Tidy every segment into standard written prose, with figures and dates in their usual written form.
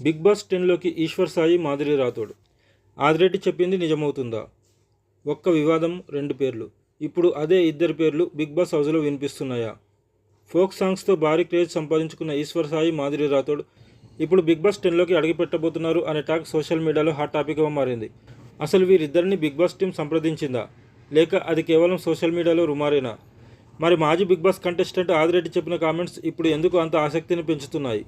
Big Boss 10లోకి ఈశ్వర్ సాయి, మాధురి రాథోడ్. ఆదిరెడ్డి చెప్పింది నిజమవుతుందా? ఒక్క వివాదం, 2 పేర్లు. ఇప్పుడు అదే ఇద్దరి పేర్లు బిగ్ బాస్ హౌస్లో వినిపిస్తున్నాయా? ఫోక్ సాంగ్స్తో భారీ క్రేజ్ సంపాదించుకున్న ఈశ్వర్ సాయి, మాధురి రాథోడ్ ఇప్పుడు బిగ్ బాస్ 10లోకి అడుగుపెట్టబోతున్నారు అనే టాక్ సోషల్ మీడియాలో హాట్ టాపిక్గా మారింది. అసలు వీరిద్దరిని బిగ్ బాస్ టీం సంప్రదించిందా, లేక అది కేవలం సోషల్ మీడియాలో రుమారేనా? మరి మాజీ బిగ్ బాస్ కంటెస్టెంట్ ఆదిరెడ్డి చెప్పిన కామెంట్స్ ఇప్పుడు ఎందుకు అంత ఆసక్తిని పెంచుతున్నాయి?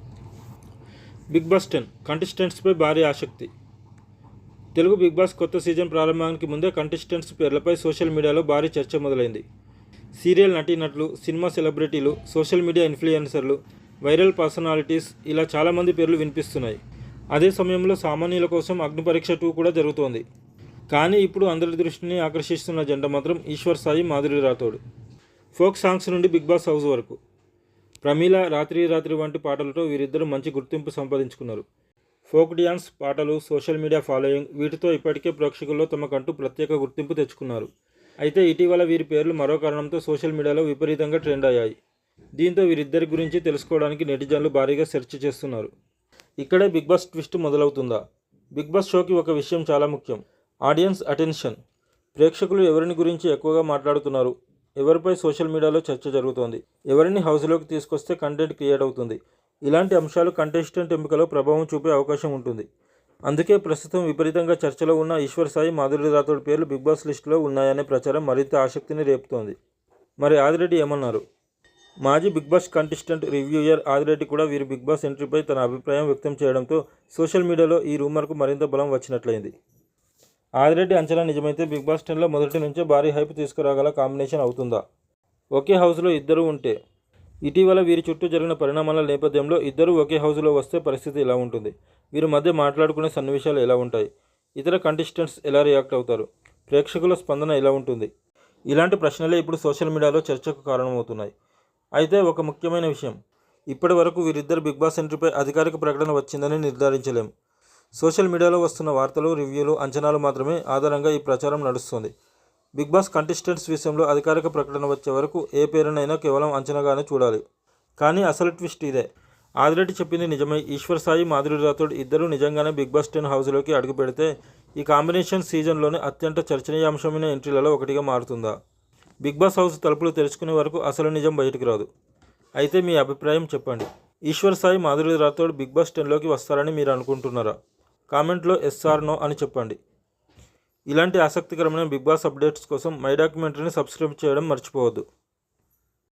బిగ్ బాస్ 10 కంటెస్టెంట్స్పై భారీ ఆసక్తి. తెలుగు బిగ్ బాస్ కొత్త సీజన్ ప్రారంభానికి ముందే కంటెస్టెంట్స్ పేర్లపై సోషల్ మీడియాలో భారీ చర్చ మొదలైంది. సీరియల్ నటీనటులు, సినిమా సెలబ్రిటీలు, సోషల్ మీడియా ఇన్ఫ్లుయెన్సర్లు, వైరల్ పర్సనాలిటీస్ ఇలా చాలామంది పేర్లు వినిపిస్తున్నాయి. అదే సమయంలో సామాన్యుల కోసం అగ్నిపరీక్ష 2 కూడా జరుగుతోంది. కానీ ఇప్పుడు అందరి దృష్టిని ఆకర్షిస్తున్న జంట మాత్రం ఈశ్వర్ సాయి, మాధురి రాథోడ్. ఫోక్ సాంగ్స్ నుండి బిగ్ బాస్ హౌస్ వరకు ప్రమీల, రాత్రి రాత్రి వంటి పాటలతో వీరిద్దరూ మంచి గుర్తింపు సంపాదించుకున్నారు. ఫోక్ డ్యాన్స్ పాటలు, సోషల్ మీడియా ఫాలోయింగ్, వీటితో ఇప్పటికే ప్రేక్షకుల్లో తమకంటూ ప్రత్యేక గుర్తింపు తెచ్చుకున్నారు. అయితే ఇటీవల వీరి పేర్లు మరో కారణంతో సోషల్ మీడియాలో విపరీతంగా ట్రెండ్ అయ్యాయి. దీంతో వీరిద్దరి గురించి తెలుసుకోవడానికి నెటిజన్లు భారీగా సెర్చ్ చేస్తున్నారు. ఇక్కడే బిగ్ బాస్ ట్విస్ట్ మొదలవుతుందా? బిగ్ బాస్ షోకి ఒక విషయం చాలా ముఖ్యం: ఆడియన్స్ అటెన్షన్. ప్రేక్షకులు ఎవరిని గురించి ఎక్కువగా మాట్లాడుతున్నారు, ఎవరిపై సోషల్ మీడియాలో చర్చ జరుగుతోంది, ఎవరిని హౌస్లోకి తీసుకొస్తే కంటెంట్ క్రియేట్ అవుతుంది, ఇలాంటి అంశాలు కంటెస్టెంట్ ఎంపికలో ప్రభావం చూపే అవకాశం ఉంటుంది. అందుకే ప్రస్తుతం విపరీతంగా చర్చలో ఉన్న ఈశ్వర్ సాయి, మాధురి రాథోడ్ పేర్లు బిగ్ బాస్ లిస్టులో ఉన్నాయనే ప్రచారం మరింత ఆసక్తిని రేపుతోంది. మరి ఆదిరెడ్డి ఏమన్నారు? మాజీ Bigg Boss contestant, reviewer Adireddy కూడా వీరి బిగ్ బాస్ ఎంట్రీపై తన అభిప్రాయం వ్యక్తం చేయడంతో సోషల్ మీడియాలో ఈ రూమర్కు మరింత బలం వచ్చినట్లయింది. ఆదిరెడ్డి అంచనా నిజమైతే బిగ్ బాస్ 10లో మొదటి నుంచే భారీ హైప్ తీసుకురాగల కాంబినేషన్ అవుతుందా? ఒకే హౌస్లో ఇద్దరు ఉంటే? ఇటీవల వీరి చుట్టూ జరిగిన పరిణామాల నేపథ్యంలో ఇద్దరు ఒకే హౌస్లో వస్తే పరిస్థితి ఎలా ఉంటుంది? వీరి మధ్య మాట్లాడుకునే సన్నివేశాలు ఎలా ఉంటాయి? ఇతర కంటెస్టెంట్స్ ఎలా రియాక్ట్ అవుతారు? ప్రేక్షకుల స్పందన ఎలా ఉంటుంది? ఇలాంటి ప్రశ్నలే ఇప్పుడు సోషల్ మీడియాలో చర్చకు కారణమవుతున్నాయి. అయితే ఒక ముఖ్యమైన విషయం: ఇప్పటి వరకు వీరిద్దరు బిగ్ బాస్ ఎంట్రీపై అధికారిక ప్రకటన వచ్చిందని నిర్ధారించలేం. సోషల్ మీడియాలో వస్తున్న వార్తలు, రివ్యూలు, అంచనాలు మాత్రమే ఆధారంగా ఈ ప్రచారం నడుస్తుంది. బిగ్ బాస్ కంటెస్టెంట్స్ విషయంలో అధికారిక ప్రకటన వచ్చే వరకు ఏ పేరునైనా కేవలం అంచనాగానే చూడాలి. కానీ అసలు ట్విస్ట్ ఇదే: ఆదిరెడ్డి చెప్పింది నిజమై ఈశ్వర్ సాయి, మాధురి రాథోడ్ ఇద్దరూ నిజంగానే బిగ్ బాస్ 10 హౌస్లోకి అడుగు పెడితే ఈ కాంబినేషన్ సీజన్లోనే అత్యంత చర్చనీయాంశమైన ఎంట్రీలలో ఒకటిగా మారుతుందా? బిగ్ బాస్ హౌస్ తలుపులు తెరుచుకునే వరకు అసలు నిజం బయటకు రాదు. అయితే మీ అభిప్రాయం చెప్పండి. ఈశ్వర్ సాయి, మాధురి రాథోడ్ బిగ్ బాస్ 10లోకి వస్తారని మీరు అనుకుంటున్నారా? కామెంట్లో ఎస్ ఆర్ నో అని చెప్పండి. ఇలాంటి ఆసక్తికరమైన బిగ్ బాస్ అప్డేట్స్ కోసం మై డాక్యుమెంటరీని సబ్స్క్రైబ్ చేయడం మర్చిపోవద్దు.